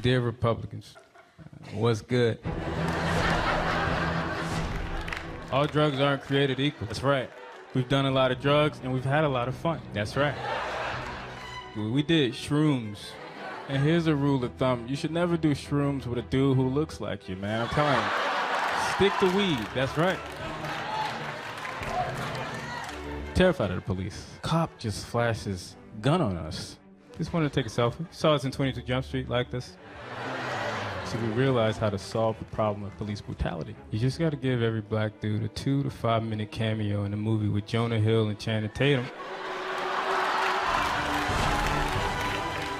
Dear Republicans, what's good? All drugs aren't created equal. That's right. We've done a lot of drugs and we've had a lot of fun. That's right. We did shrooms. And here's a rule of thumb. You should never do shrooms with a dude who looks like you, man. I'm telling you. Stick to weed. That's right. Terrified of the police. Cop just flashed his gun on us. Just wanted to take a selfie. Saw us in 22 Jump Street like this. So we realized how to solve the problem of police brutality. You just gotta give every black dude a 2 to 5 minute cameo in a movie with Jonah Hill and Channing Tatum.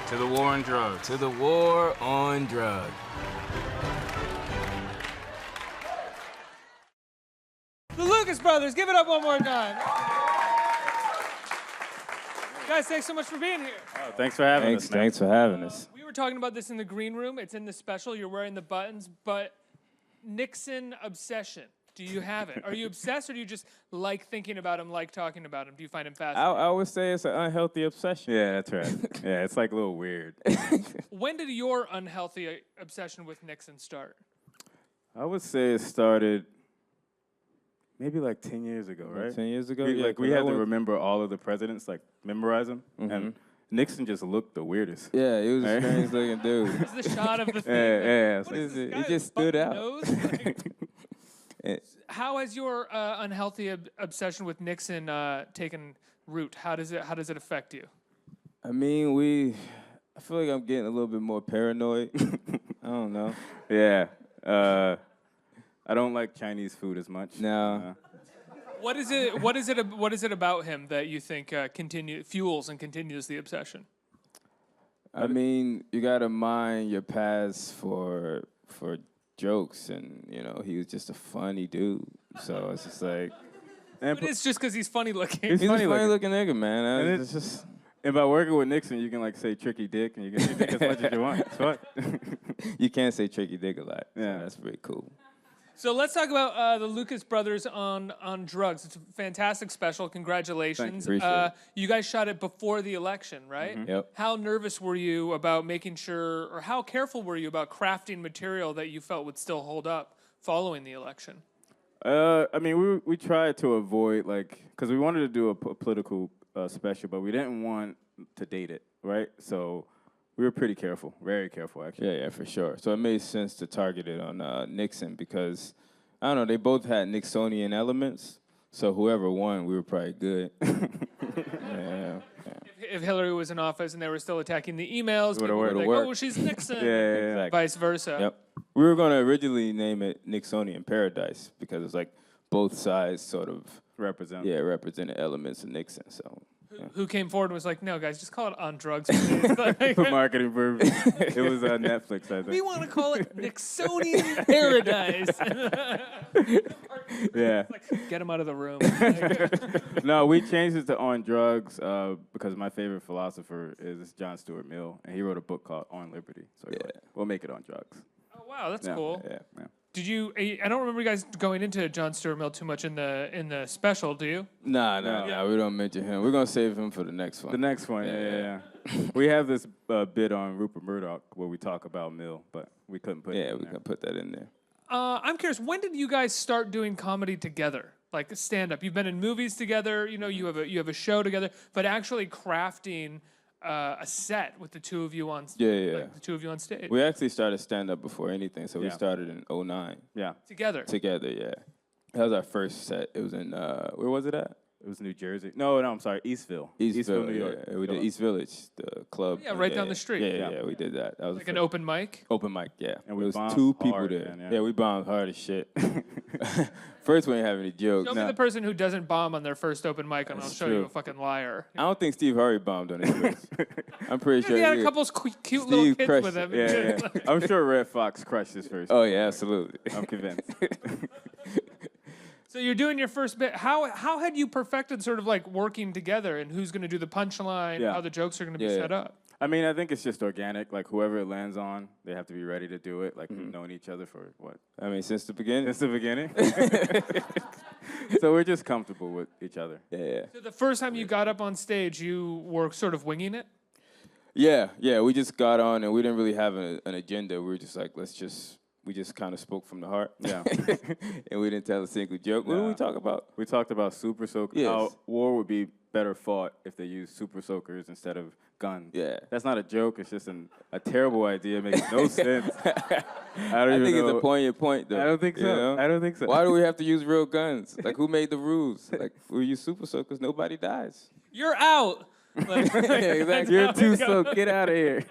To the war on drugs. To the war on drugs. The Lucas Brothers, give it up one more time. Guys, thanks so much for being here. Oh, thanks for having us. Thanks for having us. We were talking about this in the green room. It's in the special. You're wearing the buttons, but Nixon obsession. Do you have it? Are you obsessed, or do you just like thinking about him, like talking about him? Do you find him fascinating? I would say it's an unhealthy obsession. Yeah, that's right. Yeah, it's like a little weird. When did your unhealthy obsession with Nixon start? I would say it started maybe like 10 years ago, right? 10 years ago? We had to remember all of the presidents, like memorize them. And Nixon just looked the weirdest. Yeah, he was a strange looking dude. It's the shot of the thing. Yeah. What is this He guy, just stood button out. nose? How has your unhealthy obsession with Nixon taken root? How does it affect you? I mean, I feel like I'm getting a little bit more paranoid. I don't know. Yeah. I don't like Chinese food as much. No. What is it about him that you think fuels and continues the obsession? I mean, you gotta mind your past for jokes, and he was just a funny dude. So it's just like, But it's just because he's funny looking. he's a funny looking. looking nigga, man. And It's just And by working with Nixon, you can like say tricky dick, and you can say dick as much as you want. It's fun. you can't say tricky dick a lot. Yeah. So that's pretty cool. So let's talk about the Lucas Brothers on drugs. It's a fantastic special. Congratulations. Thank you. Appreciate it. You guys shot it before the election, right? Yep. How nervous were you about making sure, or how careful were you about crafting material that you felt would still hold up following the election? I mean, we tried to avoid, because we wanted to do a political special, but we didn't want to date it, right? So we were pretty careful, very careful, actually. Yeah, for sure. So it made sense to target it on Nixon because, I don't know, they both had Nixonian elements. So whoever won, we were probably good. Yeah. If Hillary was in office and they were still attacking the emails, people were like, worked. oh, she's Nixon. Yeah. Vice versa. Yep. We were going to originally name it Nixonian Paradise because it's like both sides sort of represented elements of Nixon. So Who came forward and was like, no, guys, just call it On Drugs, please. For marketing purposes. It was Netflix, I think. We want to call it Nixonian Paradise. Yeah. Like, get him out of the room. No, we changed it to On Drugs because my favorite philosopher is John Stuart Mill, and he wrote a book called On Liberty. So we'll make it On Drugs. Oh, wow, that's cool. Yeah. Did you? I don't remember you guys going into John Stuart Mill too much in the special. Do you? Nah, we don't mention him. We're going to save him for the next one. The next one, yeah. We have this bit on Rupert Murdoch where we talk about Mill, but we couldn't put it in Yeah, we there. can put that in there. I'm curious. When did you guys start doing comedy together, like stand up? You've been in movies together. You have a show together, but actually crafting a set with the two of you on the two of you on stage. We actually started stand-up before anything, so we started in 2009. Yeah. Together, yeah. That was our first set. It was in, where was it at? It was New Jersey. No, I'm sorry, Eastville. Eastville, New York. Yeah. We did East Village, the club. Yeah, right down the street. Yeah, we did that. That was like an open mic. Open mic, yeah. And we there was bombed 2 people hard, there. man, yeah, we bombed hard as shit. First, we didn't have any jokes. Show me the person who doesn't bomb on their first open mic, and I'll show you a fucking liar. I don't think Steve Harvey bombed on his first. I'm pretty sure He had a couple cute little Steve kids crushed with him. Yeah. I'm sure Red Fox crushed his first. Oh, yeah, absolutely. I'm convinced. So you're doing your first bit. How had you perfected sort of like working together and who's going to do the punchline, how the jokes are going to be set up? I mean, I think it's just organic. Like, whoever it lands on, they have to be ready to do it. Like, we've known each other for what? I mean, since the beginning. Since the beginning? So we're just comfortable with each other. Yeah. So the first time you got up on stage, you were sort of winging it? Yeah. We just got on and we didn't really have an agenda. We were just like, we just kind of spoke from the heart. Yeah. And we didn't tell a single joke. What did we talk about? We talked about super soakers. Yes. How war would be better fought if they used super soakers instead of guns. Yeah. That's not a joke. It's just a terrible idea. It makes no sense. I think it's a poignant point, though. I don't think so. You know? I don't think so. Why do we have to use real guns? Like, who made the rules? Like, we use super soakers, nobody dies. You're out. Like, Exactly. You're too soaked. Get out of here.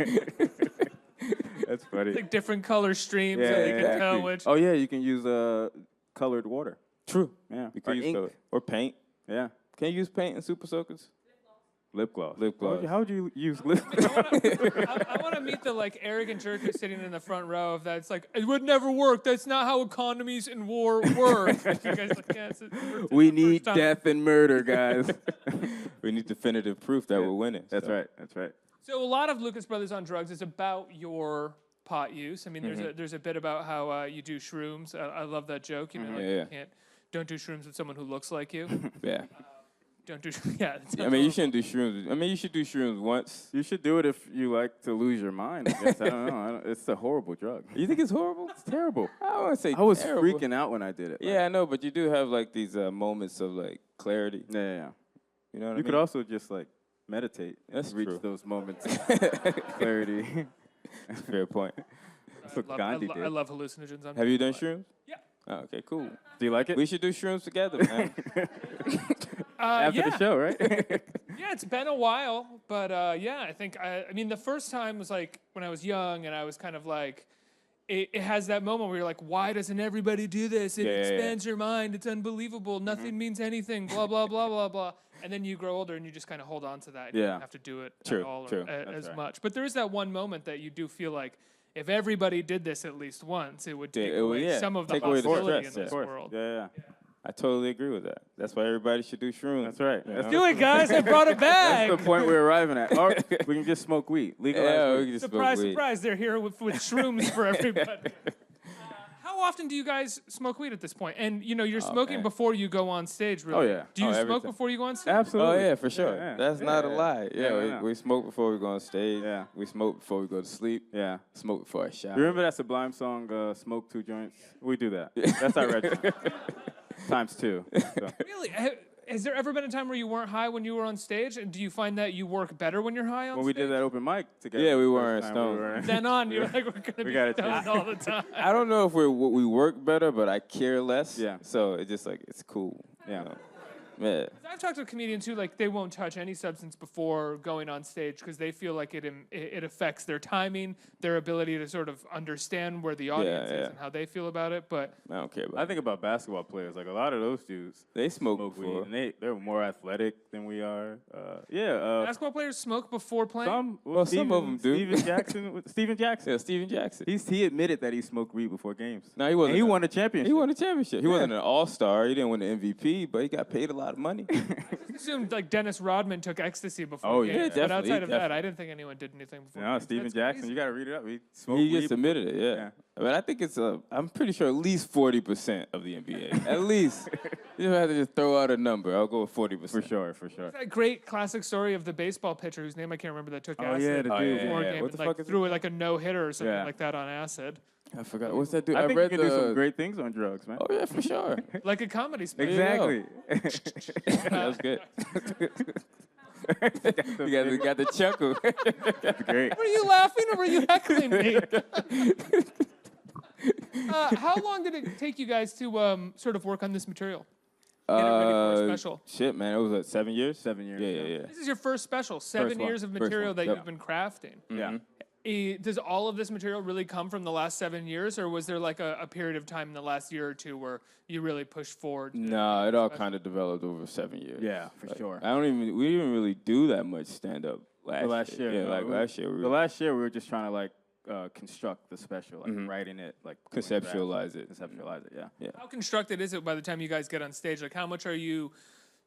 That's funny. like different color streams, Yeah, so they can exactly. tell which. Oh yeah, you can use colored water. True. Yeah. You Or can use ink. color. Or paint. Yeah. Can you use paint in super soakers? Lip gloss. Lip gloss. How would you use lip gloss? I want to meet the like arrogant jerk who's sitting in the front row of that. It's like it would never work. That's not how economies in war work. You guys like, yeah, We the first need time. death and murder, guys. We need definitive proof that we're winning. That's so. right. That's right. So a lot of Lucas Brothers on Drugs is about your pot use. I mean, there's a bit about how you do shrooms. I love that joke. You know, like, Yeah. don't do shrooms with someone who looks like you. Yeah. Don't do. Yeah. it I sounds mean, you horrible. shouldn't do shrooms. I mean, you should do shrooms once. You should do it if you like to lose your mind. I guess. I don't know. It's a horrible drug. You think it's horrible? It's terrible. I don't want to say I was terrible. freaking out when I did it. Yeah, I know, but you do have like these moments of like clarity. Yeah. You know what I You mean? could also just like meditate. That's reach true. those moments of clarity. Fair point. That's what I Gandhi love, did. I love hallucinogens. Have you done shrooms? Yeah. Oh, okay, cool. Do you like it? We should do shrooms together, man. After yeah. the show, right? Yeah, it's been a while, but yeah, I think I mean the first time was like when I was young, and I was kind of like, it has that moment where you're like, why doesn't everybody do this? It Yeah, yeah, yeah. expands your mind. It's unbelievable. Nothing means anything. Blah blah blah blah blah. And then you grow older, and you just kind of hold on to that. And You Yeah. don't have to do it True, at all true. or That's as right. much. But there is that one moment that you do feel like if everybody did this at least once, it would Yeah, take it would- away yeah, some of the take away the hostility stress, in this yeah. world. Yeah. I totally agree with that. That's why everybody should do shrooms. That's right. You That's know? Do it, guys! I brought it back. That's the point we're arriving at. Or we can just smoke weed. Legalize Yeah, we weed. can just Surprise, smoke weed. surprise! They're here with shrooms for everybody. How often do you guys smoke weed at this point? And you know, you're smoking man. before you go on stage. Really? Oh, yeah. Do you Oh, every smoke time. before you go on stage? Absolutely. Oh yeah, for sure. Yeah. That's not a lie. Yeah, Yeah. we smoke before we go on stage. Yeah. We smoke before we go to sleep. Yeah. Smoke before I shower. You remember that Sublime song, Smoke Two Joints? We do that. That's our regimen. Times two. So. Really? Has there ever been a time where you weren't high when you were on stage? And do you find that you work better when you're high on When we stage? did that open mic together. Yeah, we the first weren't time stoned. were- Then on, you're like, we're gonna be gotta stoned change. all the time. I don't know if we work better, but I care less. Yeah. So it's just like it's cool. Yeah. You know? Yeah. I've talked to comedians who like they won't touch any substance before going on stage because they feel like it affects their timing, their ability to sort of understand where the audience is yeah. and how they feel about it. But I don't care about I think about basketball players. Like a lot of those dudes They smoke smoke weed, before. and they're more athletic than we are. basketball players smoke before playing. Some. Well, some of 'em do. Steven Jackson. Steven Jackson. Yeah, Steven Jackson. He admitted that he smoked weed before games. No, he wasn't. And he won a championship. He won a championship. He wasn't an all-star. He didn't win the MVP, but he got paid a lot of money. I assumed like Dennis Rodman took ecstasy before. Oh, games, yeah, but definitely, outside of that, definitely. I didn't think anyone did anything before. No, games. Steven That's Jackson. crazy. You got to read it up. He smoked He weed. just admitted it, yeah. Yeah. But I think it's I'm pretty sure at least 40% of the NBA. At least. You don't have to just throw out a number. I'll go with 40%. For sure. For sure. That great classic story of the baseball pitcher whose name I can't remember that took Oh, acid yeah, the dude. before a yeah. game What and the like fuck is threw it like a no hitter or something Yeah. like that on acid, I forgot. What's that dude? I think read you can the, do some great things on drugs, man. Oh, yeah, for sure. like a comedy special. Exactly. That was good. you got the chuckle. Great. Were you laughing or were you heckling me? How long did it take you guys to sort of work on this material? Get it ready for a special. Shit, man. It was like 7 years? 7 years. Yeah. This is your first special. 7 one. years of First material one. that Yep. you've been crafting. Yeah. Does all of this material really come from the last 7 years, or was there like a period of time in the last year or two where you really pushed forward? No, it all kind of developed over 7 years. Yeah, for sure. We didn't really do that much stand-up The last year. Yeah, no, like we- last year. The last year we were just trying to like construct the special, like writing it, like doing drafts. Conceptualize it. Conceptualize it. Yeah. How constructed is it by the time you guys get on stage? Like, how much are you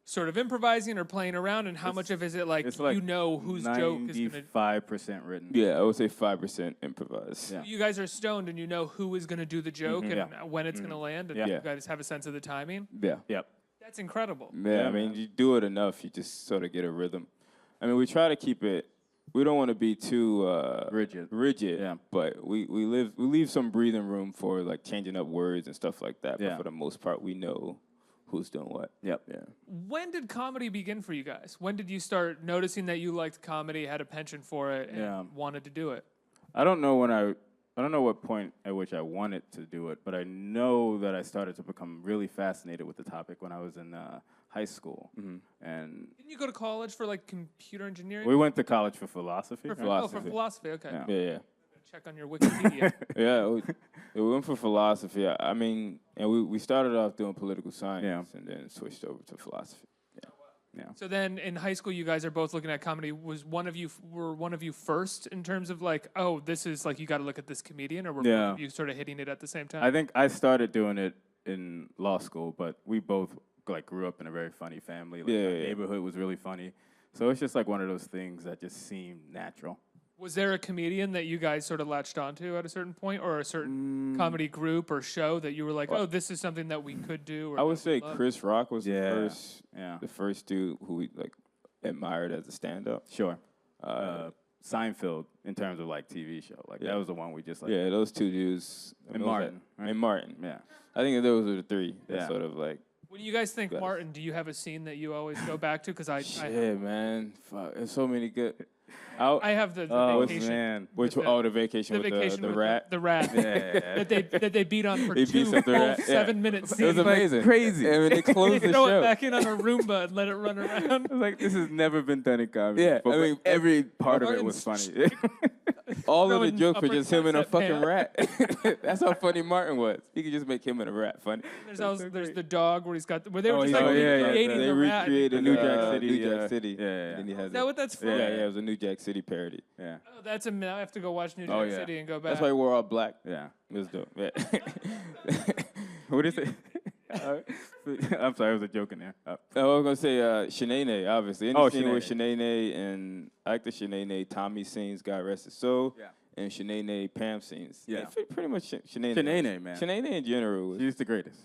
sort of improvising or playing around, and how much of is it like, It's like you know whose joke is going to... 95% written. Yeah, I would say 5% improvise. Yeah. You guys are stoned and you know who is going to do the joke and Yeah. when it's going to land, and Yeah. you guys have a sense of the timing. Yeah. Yep. That's incredible. Yeah, I mean, you do it enough, you just sort of get a rhythm. I mean, we try to keep it. We don't want to be too Rigid. Yeah. But we leave some breathing room for like changing up words and stuff like that. Yeah. But for the most part, we know who's doing what. Yep. Yeah. When did comedy begin for you guys? When did you start noticing that you liked comedy, had a penchant for it, and wanted to do it? I don't know what point at which I wanted to do it, but I know that I started to become really fascinated with the topic when I was in high school. Mm-hmm. And Didn't you go to college for like computer engineering? we went to college for philosophy. For right? Oh, for philosophy. Okay. Yeah. Yeah. Check on your Wikipedia. Yeah, we went for philosophy. I mean, and we started off doing political science and then switched over to philosophy. Yeah. So then in high school, you guys are both looking at comedy. Were one of you first in terms of like, oh, this is like, you got to look at this comedian, or were both of you sort of hitting it at the same time? I think I started doing it in law school, but we both like grew up in a very funny family. Like, our neighborhood was really funny. So it's just like one of those things that just seemed natural. Was there a comedian that you guys sort of latched onto at a certain point, or a certain comedy group or show that you were like, oh, this is something that we could do? Or I would say Chris Rock was the Yeah. first dude who we like admired as a stand-up. Sure. Seinfeld, in terms of like TV show, like that was the one we just like. Yeah, those two dudes. And Martin. Right? And Martin. Yeah. I think those are the three. That Yeah. sort of like. When you guys think Martin, do you have a scene that you always go back to? Because Shit, man. Fuck. There's so many good. I have the vacation. Man. The vacation with the rat. The rat that they beat on for They beat 2 up the full rat, 7-minute It was scenes. amazing. crazy. I mean, they closed They the throw show. it back in on a Roomba and let it run around. Like, this has never been done in comedy. Yeah, before, I mean, but every part of it was funny. All of the Throwing jokes were just him and a uppercuts at fucking Pam. rat. That's how funny Martin was. He could just make him and a rat funny. There's the dog where he's got where they were just yeah, like yeah, recreating They the rat. recreated New Jack City, New Jack City. Yeah. And then he has Is that what that's from? Yeah, it was a New Jack City parody. Yeah. Oh, that's I have to go watch New Jack yeah. City and go back. That's why he wore all black. Yeah. It was dope. Yeah. What is it? I'm sorry, it was a joke in there. I was gonna say Shanae, obviously. Any scene with Shanae. Shanae, and I like the Shanae Tommy scenes, God rest his soul. Yeah. And Shanae Pam scenes. Yeah. Pretty much Shanae. Shanae, man. Shanae in general was She's the greatest.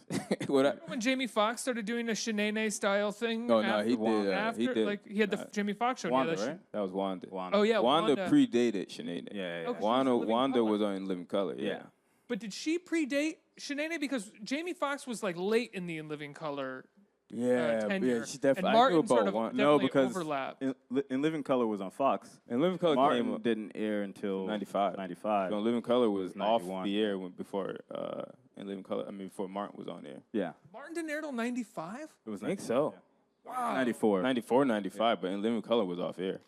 When Jamie Foxx started doing a Shanae style thing. Oh, no, he did. After, he did. like he had the Jamie Foxx show. Wanda, yeah, right? That was Wanda. Oh yeah, Wanda predated Shanae. Yeah. Okay. Wanda Color. was on Living Color. Yeah. But did she predate Shanae? Because Jamie Foxx was like late in the In Living Color tenure. She definitely. And I knew Martin about sort of Wanda. No, definitely because overlap. in Living Color was on Fox. And Living Color Martin came didn't air until 95. 95. So Living Color was off 91. the air before and Living Color. I mean, before Martin was on there. Yeah. Martin didn't air till 95? It was I think so. Wow. 94. 94, 95, but In Living Color was off air.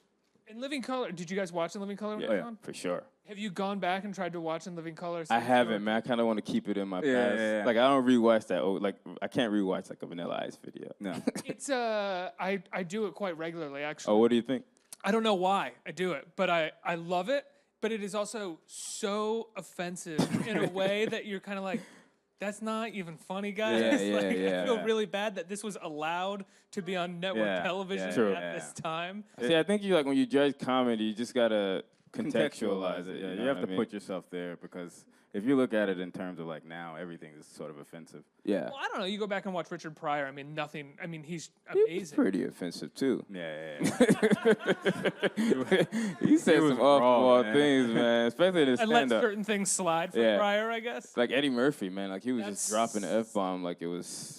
In Living Color, did you guys watch In Living Color when it Yeah, was on? for sure. Have you gone back and tried to watch In Living Color? I since you were- haven't, man. I kind of want to keep it in my Yeah, past. yeah, yeah. Like I don't rewatch that. Like I can't rewatch like a Vanilla Ice video. No. It's I do it quite regularly actually. Oh, what do you think? I don't know why I do it, but I love it. But it is also so offensive in a way that you're kind of like, that's not even funny, guys. Yeah, Like, yeah. I feel really bad that this was allowed to be on network Yeah, television yeah, True. at yeah. this time. See, I think you like when you judge comedy, you just gotta contextualize it. Yeah, you you know have what to I mean? put yourself there, because if you look at it in terms of like now, everything is sort of offensive. Yeah, Well, I don't know. You go back and watch Richard Pryor. I mean, nothing. I mean, he's it's amazing. pretty offensive too. Yeah. He said was some off-the-wall raw, man. things, man. Especially in his And let stand-up. certain things slide for Yeah. Pryor, I guess. Like Eddie Murphy, man. Like he was just That's- dropping the f-bomb like it was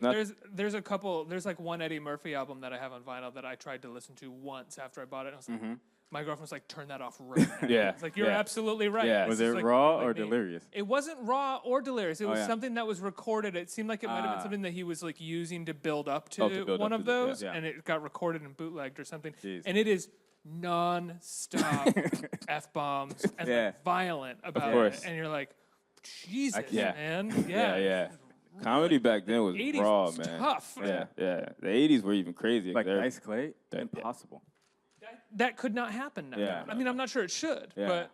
nothing. There's a couple. There's like one Eddie Murphy album that I have on vinyl that I tried to listen to once after I bought it. And I was like, my girlfriend was like, "Turn that off right now." Yeah, It's like you're yeah. absolutely right. Yeah. Was This it is like- raw like or me. delirious? It wasn't raw or delirious. It was yeah. something that was recorded. It seemed like it might have been Ah. something that he was like using to build up to, Oh, to build one up of to the- yeah. those, Yeah. and it got recorded and bootlegged or something. Jeez. And it is non-stop f bombs and Yeah. like violent about course. it, and you're like, Jesus, Yeah. man, Yeah. Comedy back then was 80s raw, was man. tough. Yeah. The 80s were even crazy. Like They're- Ice Clay? Yeah. Impossible. That could not happen now. Yeah. I mean, I'm not sure it should, Yeah. but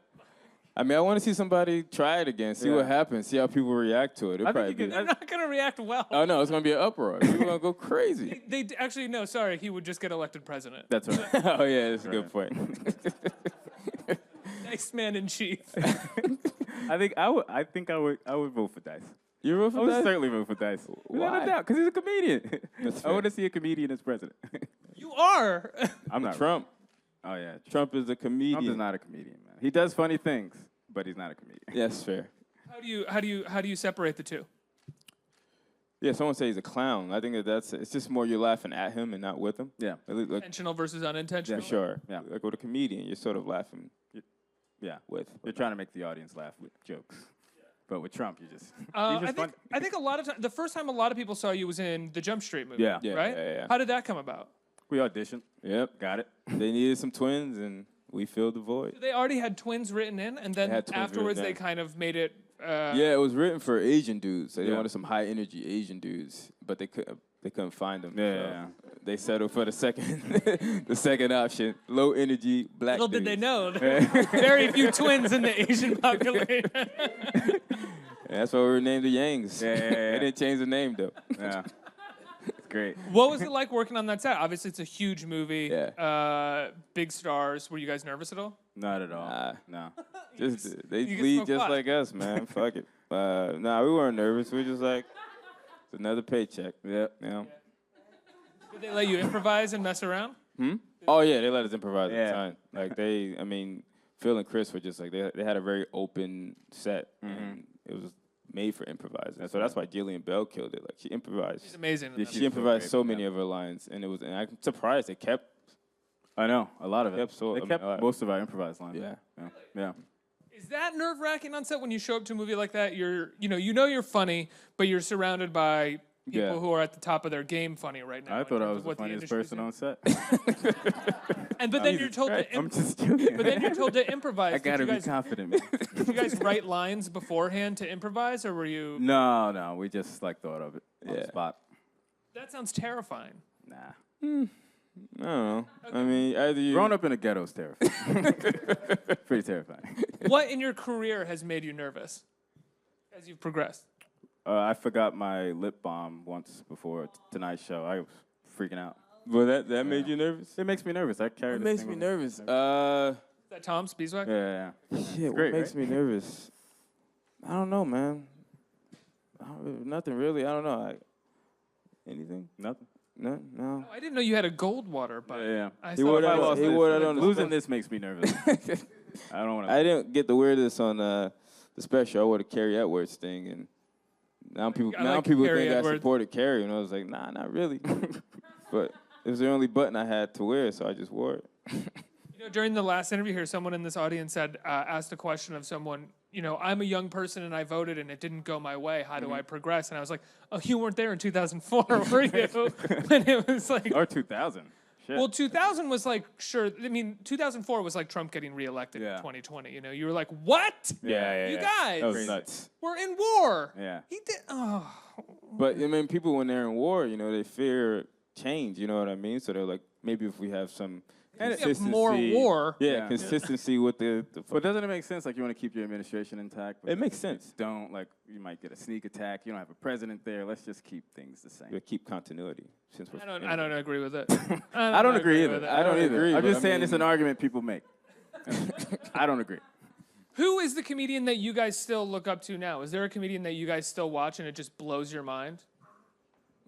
I mean, I want to see somebody try it again, see what happens, see how people react to it. It'll probably be. They're not going to react well. Oh no, it's gonna be an uproar. People are gonna go crazy. Actually, no, sorry. He would just get elected president. That's right. Oh yeah, that's a good point. Nice man in chief. I think I would vote for Dice. You vote I for would that? certainly vote for Dice. Why? Without a doubt, because he's a comedian. That's I want to fair. see a comedian as president. You are. I'm not. Trump. Oh yeah. Trump is a comedian. Trump is not a comedian, man. He does funny things, but he's not a comedian. Yeah, that's fair. How do you separate the two? Yeah, someone say he's a clown. I think it's just more you're laughing at him and not with him. Yeah. At least, like, Intentional versus unintentional. for sure. Yeah. Like with a comedian, you're sort of laughing Yeah. with. You're trying to make the audience laugh with jokes. But with Trump, you just. I think a lot of the first time a lot of people saw you was in the Jump Street movie. Yeah. Yeah, Right? yeah. How did that come about? We auditioned. Yep. Got it. They needed some twins, and we filled the void. They already had twins written in, and then They had twins afterwards written they in. kind of made it. Yeah, it was written for Asian dudes. So they Yeah. wanted some high energy Asian dudes, but they couldn't find them. Yeah, so yeah. They settled for the second the second option. Low energy black. Little did they dudes. know, there were very few twins in the Asian population. Yeah, that's why we were named the Yangs. Yeah. They didn't change the name though. Yeah. It's great. What was it like working on that set? Obviously, it's a huge movie. Yeah. Big stars. Were you guys nervous at all? Not at all. Nah. No. They you can bleed smoke just pot. like us, man. Fuck it. Nah, we weren't nervous. We were just like, it's another paycheck. Yeah. You know? Did they let you improvise and mess around? Oh yeah, they let us improvise at Yeah. the time. Like Phil and Chris were just like they had a very open set, and it was made for improvising. So that's why Jillian Bell killed it. Like she improvised. It's amazing. Yeah, She improvised great, so yeah. many of her lines, and I'm surprised they kept. I know. A lot of it. They They kept a lot. most of our improvised lines. Yeah. Yeah. Is that nerve-wracking on set when you show up to a movie like that? You know you're funny, but you're surrounded by people Yeah. who are at the top of their game funny right now. I in thought I terms was of the what funniest industry's person doing. on set. But then you're told to I'm just joking. but then you're told to improvise. I gotta be did confident, man. you guys write lines beforehand to improvise, or were you? No. We just like thought of it on the Yeah. spot. That sounds terrifying. Nah. I don't know. I mean, either you. Growing up in a ghetto is terrifying. Pretty terrifying. What in your career has made you nervous as you've progressed? I forgot my lip balm once before tonight's show. I was freaking out. Well, that made you nervous. It makes me nervous. I carry It this makes thing me with nervous. Is that Tom's beeswax? Yeah. Shit, what great, makes right? me nervous? I don't know, man. Nothing really. I don't know. Anything? Nothing. No. Oh, I didn't know you had a gold water, but Yeah. I He saw wore it. that I on- lost he this. wore that on the Losing spot. this makes me nervous. I don't want to. I didn't get to wear this on the special. I wore the Carrie Edwards thing, and now people I like people Carrie think Edwards. I supported Carrie, and I was like, nah, not really. But it was the only button I had to wear, so I just wore it. You know, during the last interview here, someone in this audience had asked a question of someone. You know, I'm a young person and I voted and it didn't go my way. How do I progress? And I was like, oh, you weren't there in 2004, were you? When it was like, Or 2000. Shit. well, 2000 was like, sure. I mean, 2004 was like Trump getting reelected in Yeah. 2020. You know, you were like, what? yeah. You guys, That was Crazy. nuts. we're in war. Yeah. He did. Oh, But I mean, people when they're in war, you know, they fear change. You know what I mean? So they're like, maybe if we have some we have consistency, more war. yeah, consistency with the But doesn't it make sense? Like you want to keep your administration intact. But It makes sense. Don't like you might get a sneak attack. You don't have a president there. Let's just keep things the same. We keep continuity since we're. I don't agree with it. I don't agree with either. it. I don't either. agree, I'm but just I saying mean- it's an argument people make. I don't agree. Who is the comedian that you guys still look up to now? Is there a comedian that you guys still watch and it just blows your mind?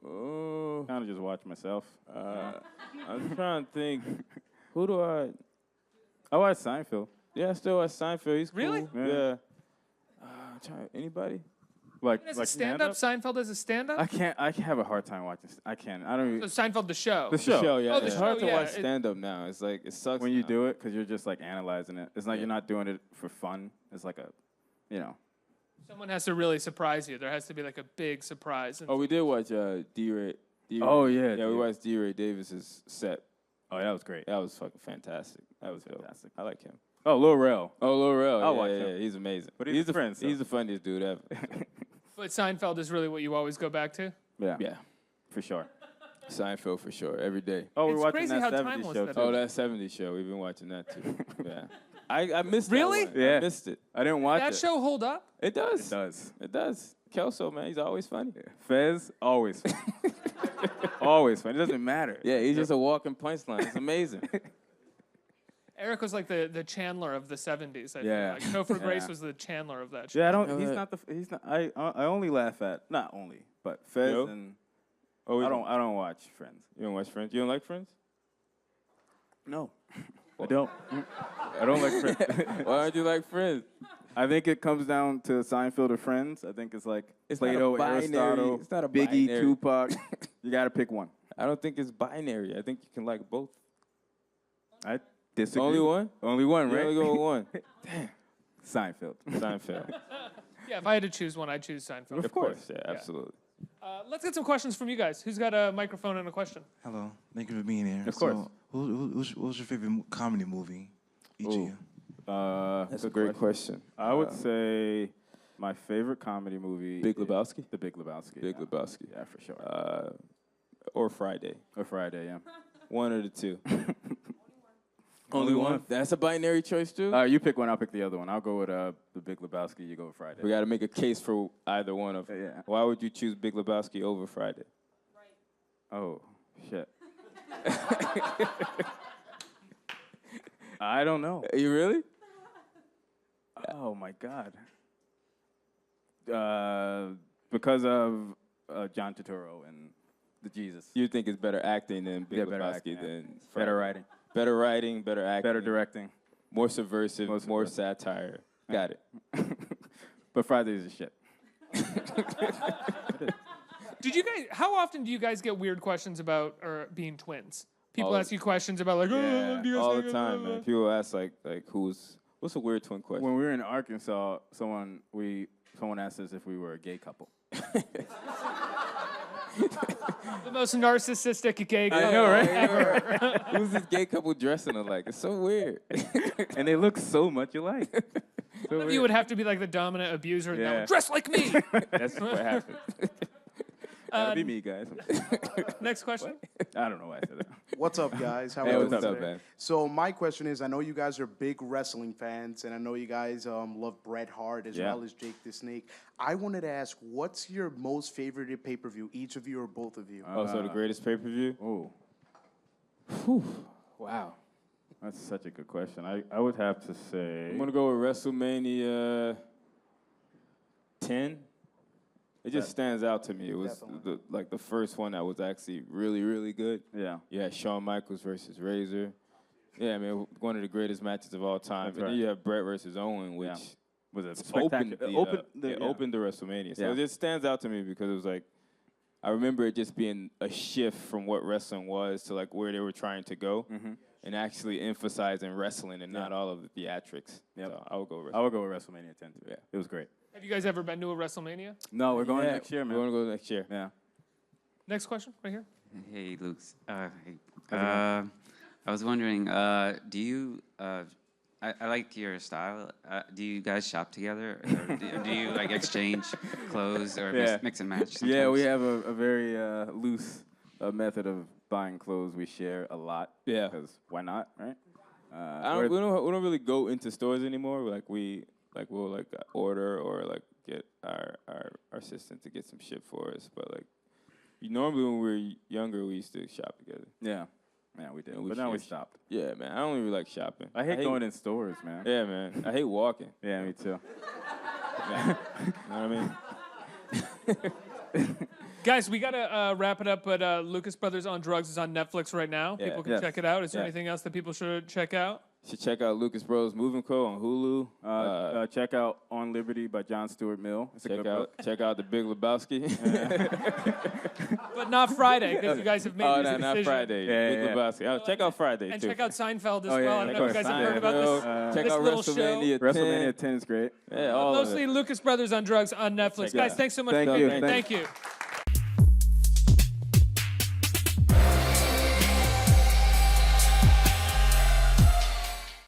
Oh, Kind of just watch myself. I'm trying to think. Who do I? I watch Seinfeld. Yeah, I still watch Seinfeld. He's Really? cool. Yeah. Yeah. Anybody? Like As like a stand-up, Seinfeld as a stand-up? I can't. I have a hard time watching. I can't. I don't. So Even, Seinfeld the show. the show. Yeah. Oh, the it's show, hard to yeah, watch it- stand up now. It's like it sucks When you now. do it, because you're just like analyzing it. It's like you're not doing it for fun. It's like a, you know. Someone has to really surprise you. There has to be like a big surprise. And Oh, we did watch D-Ray. Oh, yeah, Yeah, we D-Ray. watched D-Ray Davis's set. Oh, that was great. That was fucking fantastic. That was dope. Fantastic. I like him. Oh, Lil Rel. Oh, Lil Rel. I'll yeah, watch yeah, him. yeah, he's amazing. But he's a friend, so. He's the funniest dude ever. But Seinfeld is really what you always go back to? Yeah. Yeah. For sure. Seinfeld for sure, every day. Oh, we're It's watching crazy that how 70s timeless show that too. Oh, that 70s show. We've been watching that too. Yeah. I missed Really? that one. Yeah. I missed it. I didn't watch That it. show hold up? It does. It does. It does. Kelso, man, he's always funny. Fez, always funny. Always funny. It doesn't matter. Yeah, he's just a walking punchline. It's amazing. Eric was like the Chandler of the 70s. I Yeah. feel like. Topher Grace Yeah. was the Chandler of that show. Yeah, I don't. know He's that. not the. He's not. I only laugh at not only, but Fez Yo? and Oh, I don't watch Friends. You don't watch Friends? You don't like Friends? No, I don't. I don't like Friends. Why don't you like Friends? I think it comes down to Seinfeld or Friends. I think it's like It's not a Plato, binary- Aristotle, it's not a Biggie, binary. Tupac. You got to pick one. I don't think it's binary. I think you can like both. I disagree. Only one? Only one, You right? only go with one. Seinfeld. Seinfeld. Yeah, if I had to choose one, I'd choose Seinfeld. Of course, yeah, absolutely. Let's get some questions from you guys. Who's got a microphone and a question? Hello, thank you for being here. Of course. So, what was your favorite comedy movie each of Ooh. you? That's a great question. I would say my favorite comedy movie. Big is Lebowski? The Big Lebowski. Big yeah. Lebowski. Yeah, for sure. Or Friday. Or Friday, yeah. One of the two. Only one? That's a binary choice too? You pick one, I'll pick the other one. I'll go with The Big Lebowski, you go with Friday. We got to make a case for either one of them. Yeah. Why would you choose Big Lebowski over Friday? Oh, shit. I don't know. You really? Oh, my God. Because of John Turturro and the Jesus. You think it's better acting than Big Yeah, Lebowski better acting, yeah. than Friday? Better writing. Better writing, better acting. Better directing. More subversive, More more subversive. satire. Got it. But Friday's a shit. Did you guys? How often do you guys get weird questions about or being twins? People All- ask you questions about like, Yeah, do you guys All think the time, man. People ask like what's a weird twin question? When we were in Arkansas, someone asked us if we were a gay couple. The most narcissistic gay couple know, right? ever. Who's this gay couple dressing alike? It's so weird. And they look so much alike. So You weird. would have to be like the dominant abuser. Yeah. Now, dress like me. That's what happened. That'd be me, guys. Next question. I don't know why I said that. What's up, guys? How Hey, are you what's doing up, today? man? So my question is, I know you guys are big wrestling fans, and I know you guys love Bret Hart as Yeah. well as Jake the Snake. I wanted to ask, what's your most favorite pay-per-view, each of you or both of you? Oh, so the greatest pay-per-view? Oh, Wow. that's such a good question. I would have to say. I'm gonna go with WrestleMania 10. It just stands out to me. It was the first one that was actually really, really good. Yeah. You had Shawn Michaels versus Razor. Yeah, I mean, one of the greatest matches of all time. That's And right. then you have Bret versus Owen, which Yeah. Was it opened spectacular? it opened the WrestleMania. So Yeah. it just stands out to me because it was like, I remember it just being a shift from what wrestling was to like where they were trying to go, and actually emphasizing wrestling and not all of the theatrics. Yep. So I would go with I would go with WrestleMania 10 too. Yeah. It was great. Have you guys ever been to a WrestleMania? No, we're going Yeah, next year, man. We're gonna go next year. Yeah. Next question, right here. Hey, Luke. Hey. I was wondering, do you? I like your style. Do you guys shop together, or do you like exchange clothes or Yeah. mix and match? Yeah, we sometimes? have a very loose method of buying clothes. We share a lot. Yeah. Because why not, right? We don't really go into stores anymore. We'll order or like get our assistant to get some shit for us. But like normally when we were younger, we used to shop together. Yeah. Yeah, we did. And we But now we share- stopped. Yeah, man. I don't really like shopping. I hate going in stores, man. Yeah, man. I hate walking. Yeah, me too. You know what I mean? Guys, we gotta wrap it up. But Lucas Brothers on Drugs is on Netflix right now. Yeah. People can Yes. check it out. Is there Yeah. anything else that people should check out? Should check out Lucas Bros Moving Co. on Hulu. Check out On Liberty by John Stuart Mill. It's a good book. Check out The Big Lebowski. But not Friday, because you guys have made Oh, this no, decision. not Friday. Yeah, Big yeah. Lebowski. Oh, check out Friday And too. check out Seinfeld as Oh, yeah, well. I of don't know if you course. guys have heard about this. Check this out little show. WrestleMania 10. WrestleMania 10 is great. Yeah, all of Mostly it. Lucas Brothers on Drugs on Netflix. Check it Guys, out. thanks so much Thank for you. being here. Thank Thank you.